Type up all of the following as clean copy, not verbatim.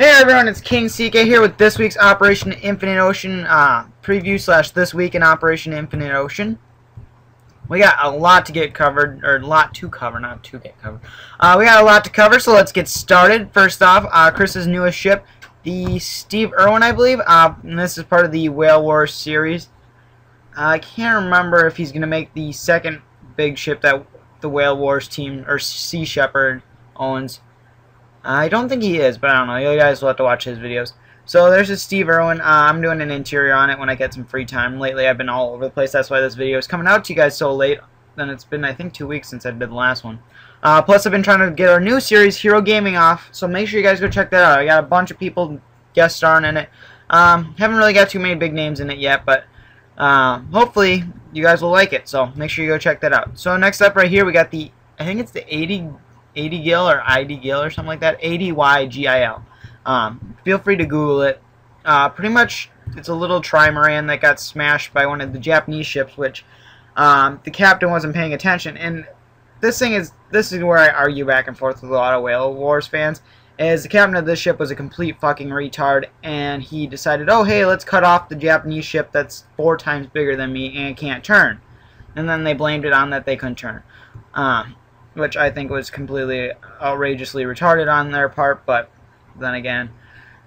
Hey everyone, it's King CK here with this week's Operation Infinite Ocean preview slash this week in Operation Infinite Ocean. We got a lot to get covered, or a lot to cover, not to get covered. We got a lot to cover, so let's get started. First off, Chris's newest ship, the Steve Irwin, I believe, and this is part of the Whale Wars series. I can't remember if he's going to make the second big ship that the Whale Wars team, or Sea Shepherd, owns. I don't think he is, but I don't know. You guys will have to watch his videos. So there's a Steve Irwin. I'm doing an interior on it when I get some free time. Lately I've been all over the place. That's why this video is coming out to you guys so late. Then it's been, I think, 2 weeks since I did the last one. Plus I've been trying to get our new series, Hero Gaming, off. So make sure you guys go check that out. I got a bunch of people guest starring in it. Haven't really got too many big names in it yet, but hopefully you guys will like it. So make sure you go check that out. So next up right here we got the, I think it's the 80 Gil or ID Gil or something like that. ADYGIL. Feel free to Google it. Pretty much, it's a little trimaran that got smashed by one of the Japanese ships, which the captain wasn't paying attention. And this is where I argue back and forth with a lot of Whale Wars fans. Is the captain of this ship was a complete fucking retard, and he decided, oh hey, let's cut off the Japanese ship that's 4 times bigger than me and can't turn. And then they blamed it on that they couldn't turn. Which I think was completely outrageously retarded on their part, but then again,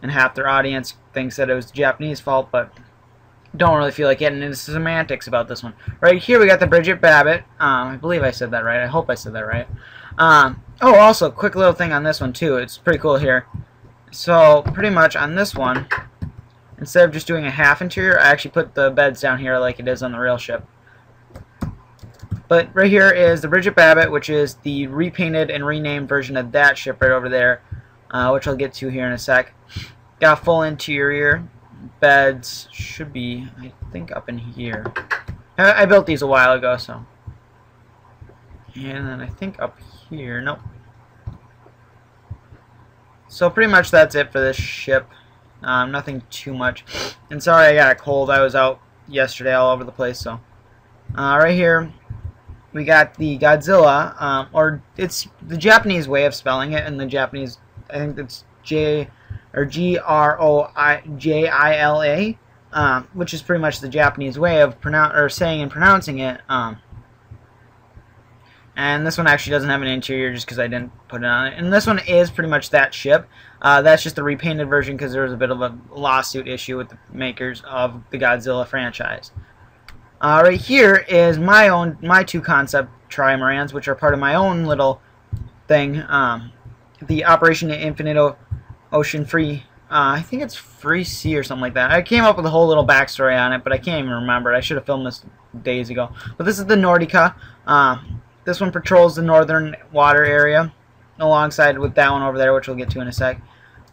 and half their audience thinks that it was the Japanese fault, but don't really feel like getting into semantics about this one. Right here we got the Bridget Babbitt. I believe I said that right. I hope I said that right. Oh, also, quick little thing on this one too. It's pretty cool here. So, pretty much on this one, instead of just doing a half interior, I actually put the beds down here like it is on the real ship. But right here is the Bridget Babbitt, which is the repainted and renamed version of that ship right over there, which I'll get to here in a sec. Got full interior. Beds should be, I think, up in here. I built these a while ago, so. And then I think up here, nope. So pretty much that's it for this ship. Nothing too much. And sorry I got a cold. I was out yesterday all over the place, so. Right here we got the Godzilla, or it's the Japanese way of spelling it, and the Japanese, I think it's Grojila, which is pretty much the Japanese way of saying and pronouncing it. And this one actually doesn't have an interior just because I didn't put it on it. And this one is pretty much that ship. That's just the repainted version because there was a bit of a lawsuit issue with the makers of the Godzilla franchise. Right here is my 2 concept trimarans, which are part of my own little thing. The Operation Infinite Ocean Free, I think it's Free Sea or something like that. I came up with a whole little backstory on it, but I can't even remember it. I should have filmed this days ago. But this is the Nordica. This one patrols the northern water area, alongside with that one over there, which we'll get to in a sec.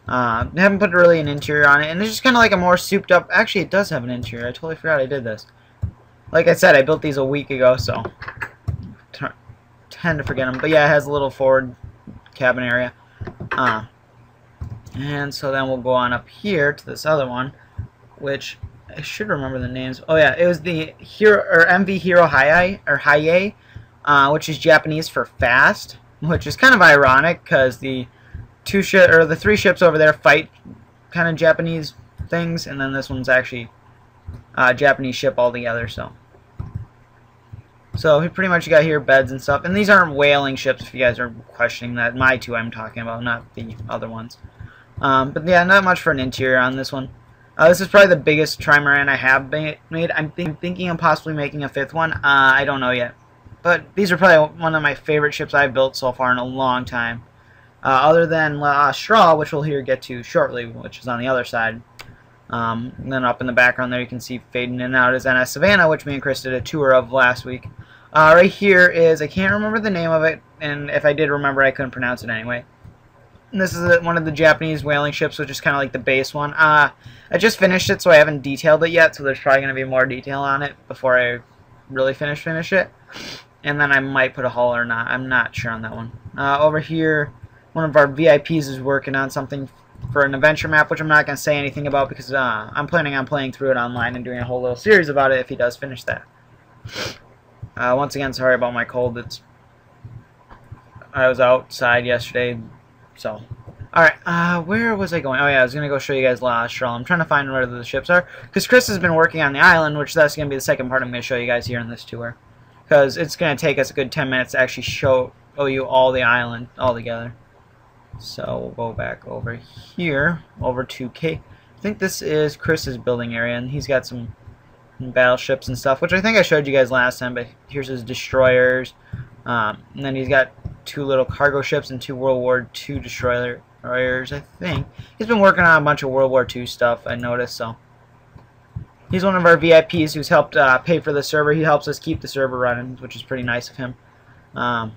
I haven't put really an interior on it, and it's just kind of like a more souped up. Actually, it does have an interior. I totally forgot I did this. Like I said, I built these a week ago, so tend to forget them. But yeah, it has a little forward cabin area. And so then we'll go on up here to this other one, which I should remember the names. Oh yeah, it was the MV Hero Haie, which is Japanese for fast, which is kind of ironic because the 3 ships over there fight kind of Japanese things, and then this one's actually a Japanese ship altogether. So we pretty much got here beds and stuff, and these aren't whaling ships if you guys are questioning that. My 2 I'm talking about, not the other ones. But yeah, not much for an interior on this one. This is probably the biggest trimaran I have made. I'm thinking of possibly making a 5th one. I don't know yet. But these are probably one of my favorite ships I've built so far in a long time. Other than La Straw, which we'll get to shortly, which is on the other side. And then up in the background there you can see fading in and out is NS Savannah, which me and Chris did a tour of last week. Right here is, I can't remember the name of it, and if I did remember I couldn't pronounce it anyway. And this is one of the Japanese whaling ships, which is kind of like the base one. I just finished it, so I haven't detailed it yet, so there's probably going to be more detail on it before I really finish it. And then I might put a hull or not. I'm not sure on that one. Over here, one of our VIPs is working on something for an adventure map, which I'm not going to say anything about because I'm planning on playing through it online and doing a whole little series about it if he does finish that. Once again, sorry about my cold. I was outside yesterday, so Alright, where was I going? Oh yeah, I was going to go show you guys La Austral. I'm trying to find where the ships are. Because Chris has been working on the island, which that's going to be the second part I'm going to show you guys here in this tour. Because it's going to take us a good 10 minutes to actually show you all the island all together. So we'll go back over here, over to I think this is Chris's building area, and he's got some battleships and stuff, which I think I showed you guys last time, but here's his destroyers. And then he's got 2 little cargo ships and 2 World War II destroyers, I think. He's been working on a bunch of World War II stuff, I noticed, so. He's one of our VIPs who's helped pay for the server. He helps us keep the server running, which is pretty nice of him. I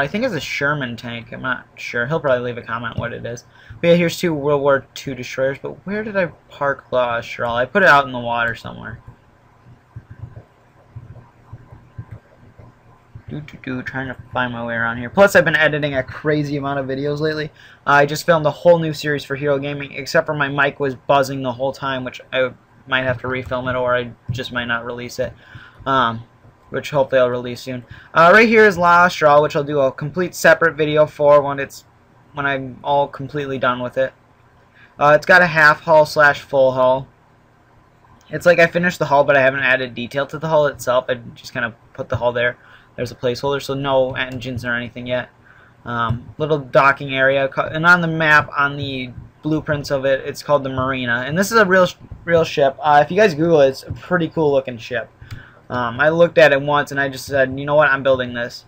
think it's a Sherman tank, I'm not sure. He'll probably leave a comment what it is. But yeah, here's 2 World War II destroyers, but where did I park La Austral? I put it out in the water somewhere. Trying to find my way around here. Plus, I've been editing a crazy amount of videos lately. I just filmed a whole new series for Hero Gaming, except for my mic was buzzing the whole time, which I might have to refilm it, or I just might not release it. Which hopefully I'll release soon. Right here is La Austral, which I'll do a complete separate video for when I'm all completely done with it. It's got a half hull / full hull. It's like I finished the hull, but I haven't added detail to the hull itself. I just kind of put the hull there. There's a placeholder, so no engines or anything yet. Little docking area, and on the map, on the blueprints of it, it's called the Marina. And this is a real ship. If you guys Google it, it's a pretty cool looking ship. I looked at it once and I just said, you know what, I'm building this.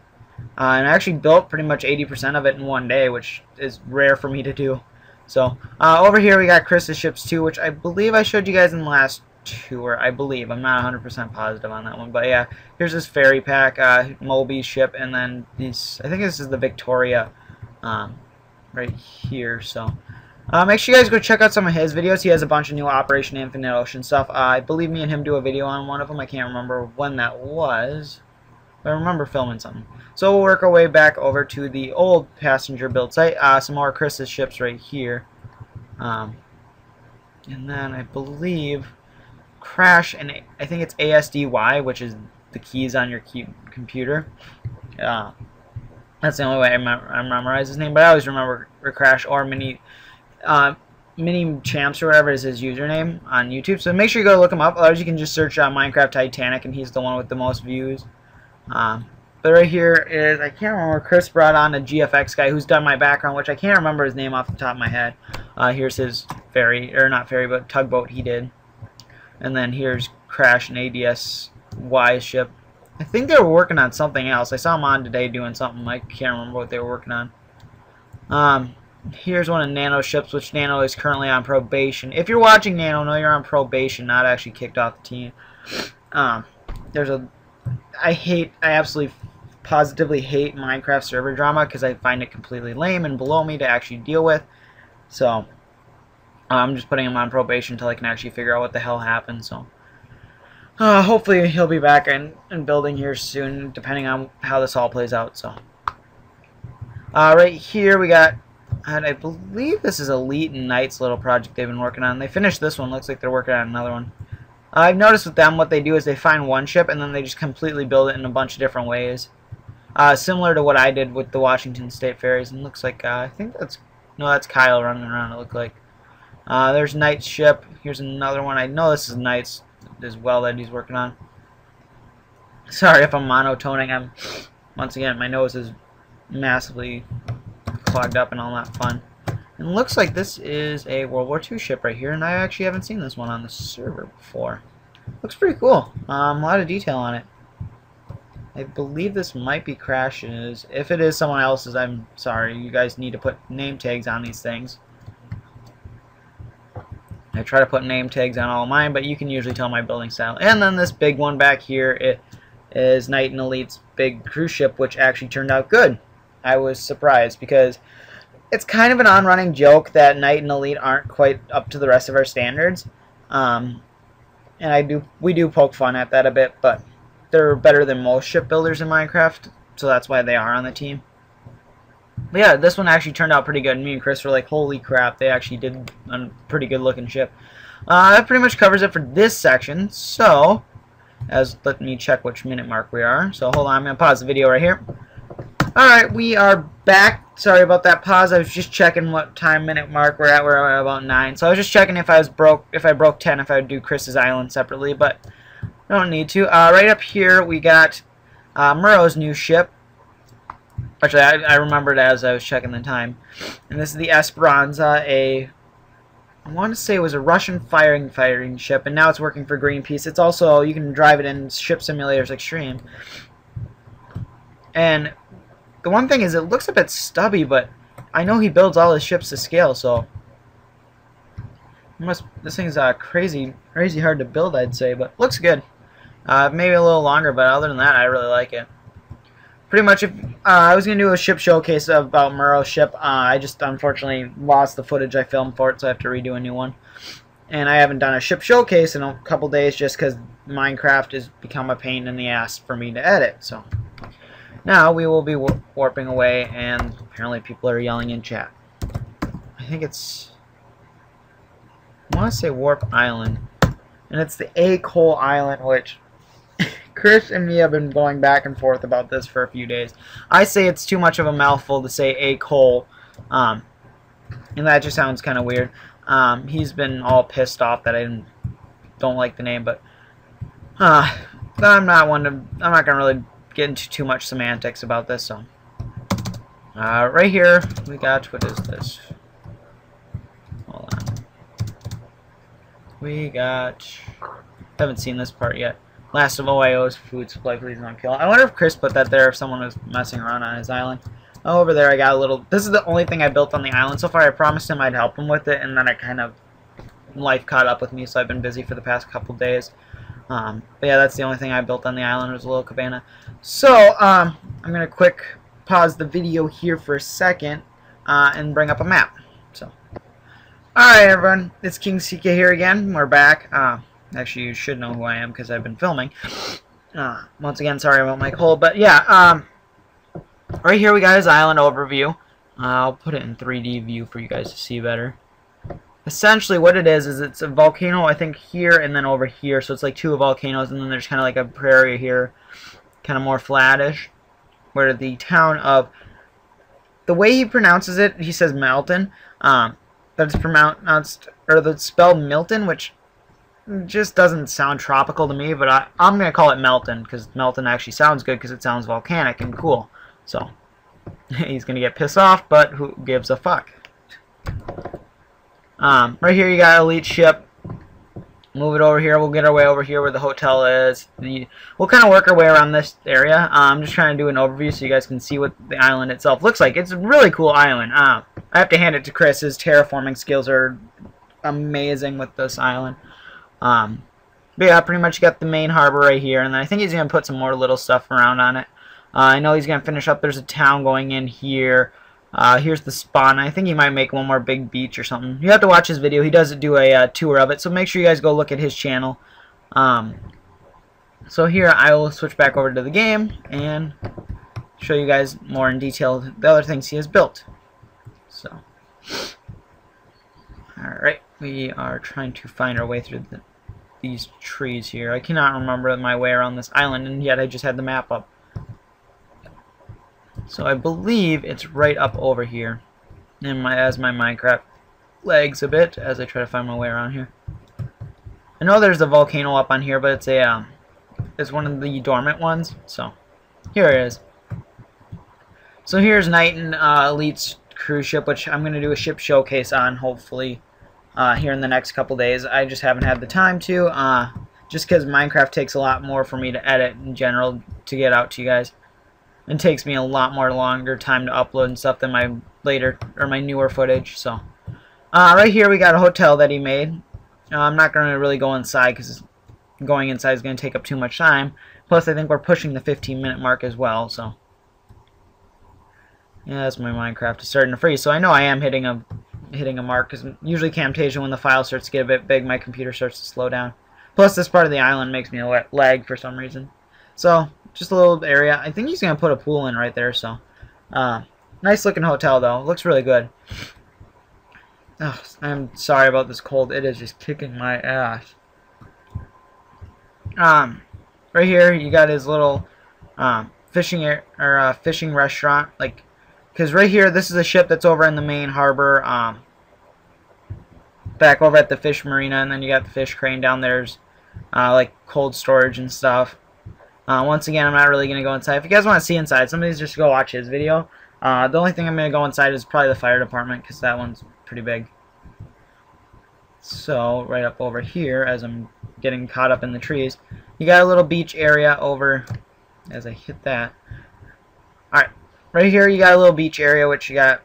And I actually built pretty much 80% of it in one day, which is rare for me to do. So over here we got Chris's ships too, which I believe I showed you guys in the last tour. I believe. I'm not 100% positive on that one. But yeah, here's this ferry pack, Moby ship, and then these, I think this is the Victoria right here. So make sure you guys go check out some of his videos. He has a bunch of new Operation Infinite Ocean stuff. I believe me and him do a video on one of them. I can't remember when that was, but I remember filming something. So we'll work our way back over to the old passenger build site. Some more Chris's ships right here. And then I believe Crash, and I think it's ASDY, which is the keys on your computer. That's the only way I memorize his name, but I always remember Crash or Mini Champs or whatever is his username on YouTube. So make sure you go look him up. Otherwise, you can just search Minecraft Titanic, and he's the one with the most views. But right here is, I can't remember, Chris brought on a GFX guy who's done my background, which I can't remember his name off the top of my head. Here's his ferry, or not ferry, but tugboat he did. And then here's Crash and ADSY's ship. I think they were working on something else. I saw them on today doing something. I can't remember what they were working on. Here's one of Nano's ships, which Nano is currently on probation. If you're watching Nano, know you're on probation, not actually kicked off the team. I absolutely positively hate Minecraft server drama because I find it completely lame and below me to actually deal with. So I'm just putting him on probation until I can actually figure out what the hell happened. So hopefully he'll be back in building here soon, depending on how this all plays out. So right here we got, and I believe this is Elite and Knight's little project they've been working on. They finished this one. Looks like they're working on another one. I've noticed with them what they do is they find one ship and then they just completely build it in a bunch of different ways. Similar to what I did with the Washington State ferries. And looks like, I think that's Kyle running around, it looked like. There's Knight's ship. Here's another one. I know this is Knight's as well that he's working on. Sorry if I'm monotoning. Once again, my nose is massively clogged up and all that fun. And it looks like this is a World War II ship right here, and I actually haven't seen this one on the server before. Looks pretty cool. A lot of detail on it. I believe this might be Crash's. If it is someone else's, I'm sorry. You guys need to put name tags on these things. I try to put name tags on all of mine, but you can usually tell my building style. And then this big one back here, it is Knight and Elite's big cruise ship, which actually turned out good. I was surprised because it's kind of an on-running joke that Knight and Elite aren't quite up to the rest of our standards. And we do poke fun at that a bit, but they're better than most shipbuilders in Minecraft, so that's why they are on the team. But yeah, this one actually turned out pretty good. Me and Chris were like, holy crap, they actually did a pretty good looking ship. That pretty much covers it for this section. So, let me check which minute mark we are. So hold on, I'm going to pause the video right here. Alright, we are back. Sorry about that pause. I was just checking what time minute mark we're at. We're at about 9. So I was just checking if I broke 10, if I would do Chris's Island separately, but I don't need to. Right up here we got Murrow's new ship. Actually, I remembered as I was checking the time. And this is the Esperanza, I want to say it was a Russian fighting ship, and now it's working for Greenpeace. It's also, you can drive it in Ship Simulators Extreme. And the one thing is, it looks a bit stubby, but I know he builds all his ships to scale, so this thing's crazy hard to build, I'd say, but looks good. Maybe a little longer, but other than that, I really like it. Pretty much, if I was gonna do a ship showcase about Murrow's ship, I just unfortunately lost the footage I filmed for it, so I have to redo a new one. And I haven't done a ship showcase in a couple days just because Minecraft has become a pain in the ass for me to edit. So now we will be warping away, and apparently people are yelling in chat. I think it's, I want to say Warp Island, and it's the A Coal Island, which Chris and me have been going back and forth about this for a few days. I say it's too much of a mouthful to say A Coal, and that just sounds kind of weird. He's been all pissed off that I don't like the name, but I'm not gonna really get into too much semantics about this. So right here we got, what is this? Hold on. We got, haven't seen this part yet. Last of OIO's food supply, please don't kill. I wonder if Chris put that there, if someone was messing around on his island. Oh, over there I got a little, this is the only thing I built on the island so far. I promised him I'd help him with it, and then I kind of, life caught up with me, so I've been busy for the past couple days. But yeah, that's the only thing I built on the island, was a little cabana. So, I'm going to quick pause the video here for a second, and bring up a map. So, alright everyone, it's King CK here again. We're back. Actually, you should know who I am because I've been filming. Once again, sorry about my cold, but yeah, right here we got his island overview. I'll put it in 3D view for you guys to see better. Essentially what it is it's a volcano, I think, here and then over here, so it's like two volcanoes, and then there's kind of like a prairie here, kind of more flattish, where the town of, the way he pronounces it, he says Melton, but it's pronounced, or it's spelled Milton, which just doesn't sound tropical to me, but I'm going to call it Melton, because Melton actually sounds good, because it sounds volcanic and cool. So, he's going to get pissed off, but who gives a fuck? Right here you got Elite Ship. Move it over here. We'll get our way over here where the hotel is. We'll kind of work our way around this area. I'm just trying to do an overview so you guys can see what the island itself looks like. It's a really cool island. I have to hand it to Chris. His terraforming skills are amazing with this island. But yeah, pretty much got the main harbor right here, and then I think he's going to put some more little stuff around on it. I know he's going to finish up. There's a town going in here. Here's the spawn. I think he might make one more big beach or something. You have to watch his video. He does do a tour of it, so make sure you guys go look at his channel. So here I will switch back over to the game and show you guys more in detail the other things he has built. So, alright, we are trying to find our way through these trees here. I cannot remember my way around this island, and yet I just had the map up. So I believe it's right up over here. And as my Minecraft lags a bit as I try to find my way around here. I know there's a volcano up on here, but it's a it's one of the dormant ones. So here it is. So here's Knight and Elite's cruise ship, which I'm gonna do a ship showcase on, hopefully here in the next couple days. I just haven't had the time to, just because Minecraft takes a lot more for me to edit in general to get out to you guys. It takes me a lot more longer time to upload and stuff than my my newer footage. So, right here we got a hotel that he made. I'm not going to really go inside because going inside is going to take up too much time. Plus, I think we're pushing the 15-minute mark as well. So, yeah, that's my Minecraft is starting to freeze. So I know I am hitting a mark, because usually Camtasia, when the file starts to get a bit big, my computer starts to slow down. Plus, this part of the island makes me lag for some reason. So, just a little area. I think he's going to put a pool in right there, so. Nice looking hotel, though. Looks really good. Oh, I'm sorry about this cold. It is just kicking my ass. Right here, you got his little fishing restaurant, like, because right here, this is a ship that's over in the main harbor, back over at the fish marina, and then you got the fish crane down there's like cold storage and stuff. Once again, I'm not really going to go inside. If you guys want to see inside, somebody's just go watch his video. The only thing I'm going to go inside is probably the fire department, because that one's pretty big. So, right up over here, as I'm getting caught up in the trees, you got a little beach area over, as I hit that. Alright, right here you got a little beach area, which you got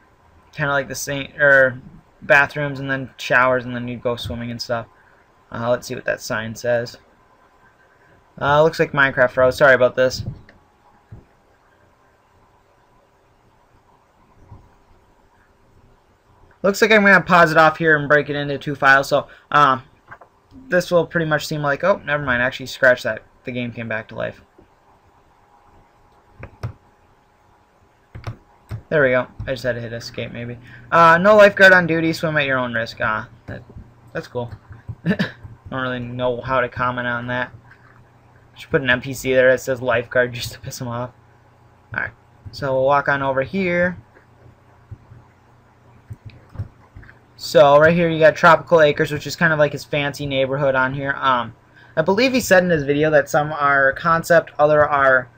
kind of like the same, or bathrooms and then showers, and then you go swimming and stuff. Let's see what that sign says. Looks like Minecraft Road. Sorry about this. Looks like I'm going to pause it off here and break it into 2 files. So this will pretty much seem like, oh, never mind. Actually, scratch that. The game came back to life. There we go. I just had to hit escape maybe. No lifeguard on duty. Swim at your own risk. That's cool. Don't really know how to comment on that. Should put an NPC there that says lifeguard just to piss them off. Alright, so we'll walk on over here. So right here you got Tropical Acres, which is kind of like his fancy neighborhood on here. I believe he said in his video that some are concept, other are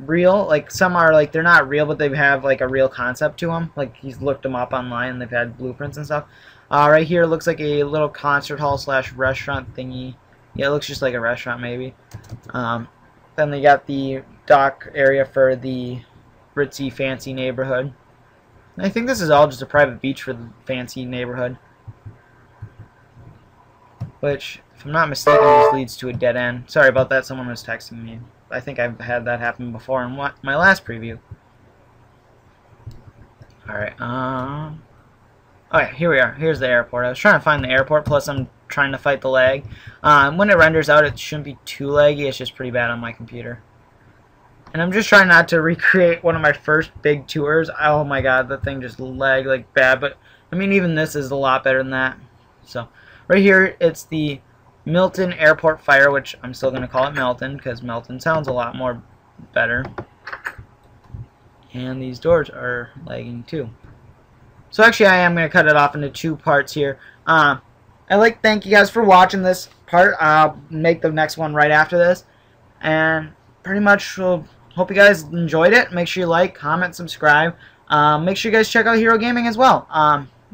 real. Like some are like they're not real, but they have like a real concept to them. Like he's looked them up online and they've had blueprints and stuff. Right here looks like a little concert hall slash restaurant thingy. Yeah, it looks just like a restaurant maybe. Then they got the dock area for the ritzy fancy neighborhood. And I think this is all just a private beach for the fancy neighborhood. Which, if I'm not mistaken, just leads to a dead end. Sorry about that, someone was texting me. I think I've had that happen before in my last preview. Alright, alright, here we are. Here's the airport. I was trying to find the airport, plus I'm trying to fight the lag. When it renders out, it shouldn't be too laggy. It's just pretty bad on my computer. And I'm just trying not to recreate one of my first big tours. Oh my god, the thing just lagged like bad. But, I mean, even this is a lot better than that. So, right here, it's the Milton Airport Fire, which I'm still going to call it Melton, because Melton sounds a lot more better. And these doors are lagging too. So actually, I am going to cut it off into 2 parts here. I'd like to thank you guys for watching this part. I'll make the next one right after this. And pretty much, hope you guys enjoyed it. Make sure you like, comment, subscribe. Make sure you guys check out Hero Gaming as well.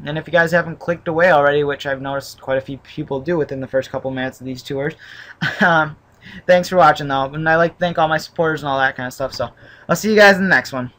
And if you guys haven't clicked away already, which I've noticed quite a few people do within the first couple minutes of these tours. Thanks for watching, though. And I'd like to thank all my supporters and all that kind of stuff. So I'll see you guys in the next one.